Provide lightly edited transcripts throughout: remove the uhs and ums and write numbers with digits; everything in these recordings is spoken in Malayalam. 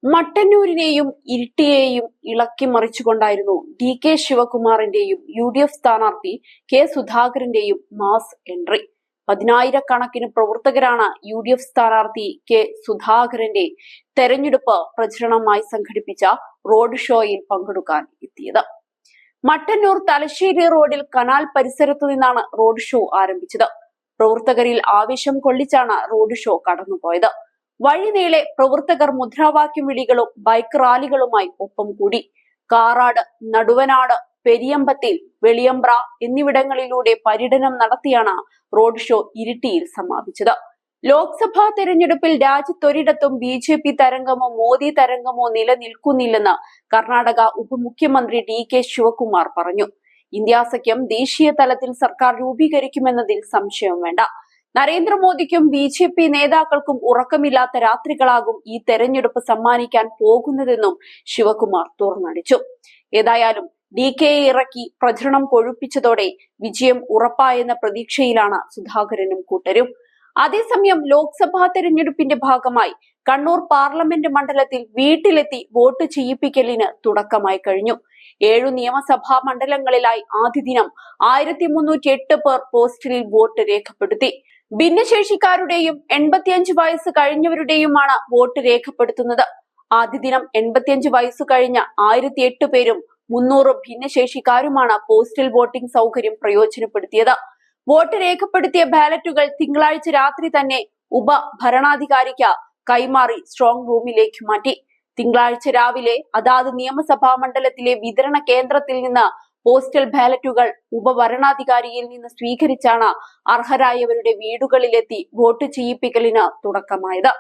മട്ടന്നൂരിനെയും ഇരിട്ടിയെയും ഇളക്കി മറിച്ചുകൊണ്ടായിരുന്നു DK ശിവകുമാറിന്റെയും UDF സ്ഥാനാർത്ഥി K സുധാകരന്റെയും മാസ് എൻട്രി. 10,000-കണക്കിന് പ്രവർത്തകരാണ് UDF സ്ഥാനാർത്ഥി K സുധാകരന്റെ തെരഞ്ഞെടുപ്പ് പ്രചരണമായി സംഘടിപ്പിച്ച റോഡ് ഷോയിൽ പങ്കെടുക്കാൻ എത്തിയത്. മട്ടന്നൂർ തലശ്ശേരി റോഡിൽ കനാൽ പരിസരത്തു നിന്നാണ് റോഡ് ഷോ ആരംഭിച്ചത്. പ്രവർത്തകരിൽ ആവേശം കൊള്ളിച്ചാണ് റോഡ് ഷോ കടന്നുപോയത്. വഴിനീളെ പ്രവർത്തകർ മുദ്രാവാക്യം വിളികളും ബൈക്ക് റാലികളുമായി ഒപ്പം കൂടി. കാറാട്, നടുവനാട്, പെരിയമ്പത്തിൽ, വെളിയമ്പ്ര എന്നിവിടങ്ങളിലൂടെ പര്യടനം നടത്തിയാണ് റോഡ് ഷോ ഇരിട്ടിയിൽ സമാപിച്ചത്. ലോക്സഭാ തെരഞ്ഞെടുപ്പിൽ രാജ്യത്തൊരിടത്തും BJP തരംഗമോ മോദി തരംഗമോ നിലനിൽക്കുന്നില്ലെന്ന് കർണാടക ഉപമുഖ്യമന്ത്രി DK ശിവകുമാർ പറഞ്ഞു. ഇന്ത്യാ സഖ്യം ദേശീയ തലത്തിൽ സർക്കാർ രൂപീകരിക്കുമെന്നതിൽ സംശയം വേണ്ട. നരേന്ദ്രമോദിക്കും BJP നേതാക്കൾക്കും ഉറക്കമില്ലാത്ത രാത്രികളാകും ഈ തെരഞ്ഞെടുപ്പ് സമ്മാനിക്കാൻ പോകുന്നതെന്നും ശിവകുമാർ തുറന്നടിച്ചു. ഏതായാലും DKയെ ഇറക്കി പ്രചരണം കൊഴുപ്പിച്ചതോടെ വിജയം ഉറപ്പായെന്ന പ്രതീക്ഷയിലാണ് സുധാകരനും കൂട്ടരും. അതേസമയം ലോക്സഭാ തെരഞ്ഞെടുപ്പിന്റെ ഭാഗമായി കണ്ണൂർ പാർലമെന്റ് മണ്ഡലത്തിൽ വീട്ടിലെത്തി വോട്ട് ചെയ്യിപ്പിക്കലിന് തുടക്കമായി കഴിഞ്ഞു. 7 നിയമസഭാ മണ്ഡലങ്ങളിലായി ആദ്യ ദിനം 1308 പേർ പോസ്റ്റലിൽ വോട്ട് രേഖപ്പെടുത്തി. ഭിന്നശേഷിക്കാരുടെയും 85 വയസ്സ് കഴിഞ്ഞവരുടെയുമാണ് വോട്ട് രേഖപ്പെടുത്തുന്നത്. ആദ്യ ദിനം 85 വയസ്സു കഴിഞ്ഞ 1008 പേരും 300 ഭിന്നശേഷിക്കാരുമാണ് പോസ്റ്റൽ വോട്ടിംഗ് സൗകര്യം പ്രയോജനപ്പെടുത്തിയത്. വോട്ട് രേഖപ്പെടുത്തിയ ബാലറ്റുകൾ തിങ്കളാഴ്ച രാത്രി തന്നെ ഉപഭരണാധികാരിക്ക് കൈമാറി സ്ട്രോങ് റൂമിലേക്ക് മാറ്റി. തിങ്കളാഴ്ച രാവിലെ അതാത് നിയമസഭാ മണ്ഡലത്തിലെ വിതരണ കേന്ദ്രത്തിൽ നിന്ന് പോസ്റ്റൽ ബാലറ്റുകൾ ഉപഭരണാധികാരിയിൽ നിന്ന് സ്വീകരിച്ചാണ് അർഹരായവരുടെ വീടുകളിലെത്തി വോട്ട് ചെയ്യിപ്പിക്കലിന് തുടക്കമായത്.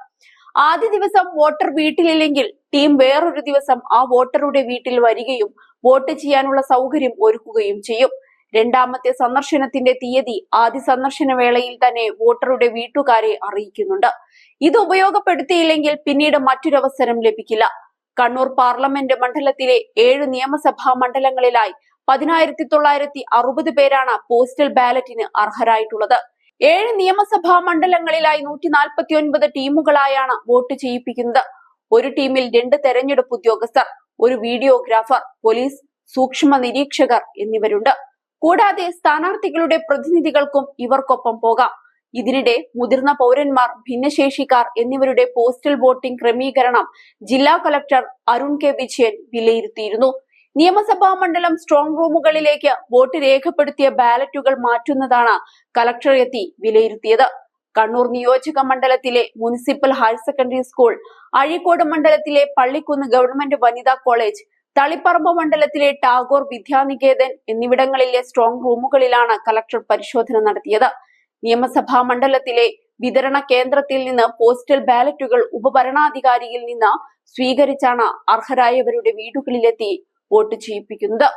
ആദ്യ ദിവസം വോട്ടർ വീട്ടിലില്ലെങ്കിൽ ടീം വേറൊരു ദിവസം ആ വോട്ടറുടെ വീട്ടിൽ വരികയും വോട്ട് ചെയ്യാനുള്ള സൗകര്യം ഒരുക്കുകയും ചെയ്യും. രണ്ടാമത്തെ സന്ദർശനത്തിന്റെ തീയതി ആദ്യ സന്ദർശന വേളയിൽ തന്നെ വോട്ടറുടെ വീട്ടുകാരെ അറിയിക്കുന്നുണ്ട്. ഇത് ഉപയോഗപ്പെടുത്തിയില്ലെങ്കിൽ പിന്നീട് മറ്റൊരവസരം ലഭിക്കില്ല. കണ്ണൂർ പാർലമെന്റ് മണ്ഡലത്തിലെ 7 നിയമസഭാ മണ്ഡലങ്ങളിലായി 10,960 പേരാണ് പോസ്റ്റൽ ബാലറ്റിന് അർഹരായിട്ടുള്ളത്. 7 നിയമസഭാ മണ്ഡലങ്ങളിലായി 149 ടീമുകളായാണ് വോട്ട് ചെയ്യിപ്പിക്കുന്നത്. ഒരു ടീമിൽ 2 തെരഞ്ഞെടുപ്പ് ഉദ്യോഗസ്ഥർ, ഒരു വീഡിയോഗ്രാഫർ, പോലീസ്, സൂക്ഷ്മ നിരീക്ഷകർ എന്നിവരുണ്ട്. കൂടാതെ സ്ഥാനാർത്ഥികളുടെ പ്രതിനിധികൾക്കും ഇവർക്കൊപ്പം പോകാം. ഇതിനിടെ മുതിർന്ന പൗരന്മാർ, ഭിന്നശേഷിക്കാർ എന്നിവരുടെ പോസ്റ്റൽ വോട്ടിംഗ് ക്രമീകരണം ജില്ലാ കളക്ടർ അരുൺ K വിജയൻ വിലയിരുത്തിയിരുന്നു. നിയമസഭാ മണ്ഡലം സ്ട്രോങ് റൂമുകളിലേക്ക് വോട്ട് രേഖപ്പെടുത്തിയ ബാലറ്റുകൾ മാറ്റുന്നതാണ് കളക്ടർ എത്തി വിലയിരുത്തിയത്. കണ്ണൂർ നിയോജക മണ്ഡലത്തിലെ municipal higher secondary school, Azhikode മണ്ഡലത്തിലെ പള്ളിക്കുന്ന് ഗവൺമെന്റ് വനിതാ കോളേജ്, തളിപ്പറമ്പ് മണ്ഡലത്തിലെ ടാഗോർ വിദ്യാനികേതൻ എന്നിവിടങ്ങളിലെ സ്ട്രോങ് റൂമുകളിലാണ് കളക്ടർ പരിശോധന നടത്തിയത്. നിയമസഭാ മണ്ഡലത്തിലെ വിതരണ കേന്ദ്രത്തിൽ നിന്ന് പോസ്റ്റൽ ബാലറ്റുകൾ ഉപഭരണാധികാരിയിൽ നിന്ന് സ്വീകരിച്ചാണ് അർഹരായവരുടെ വീടുകളിലെത്തി വോട്ട് ചെയ്യിപ്പിക്കുന്നത്.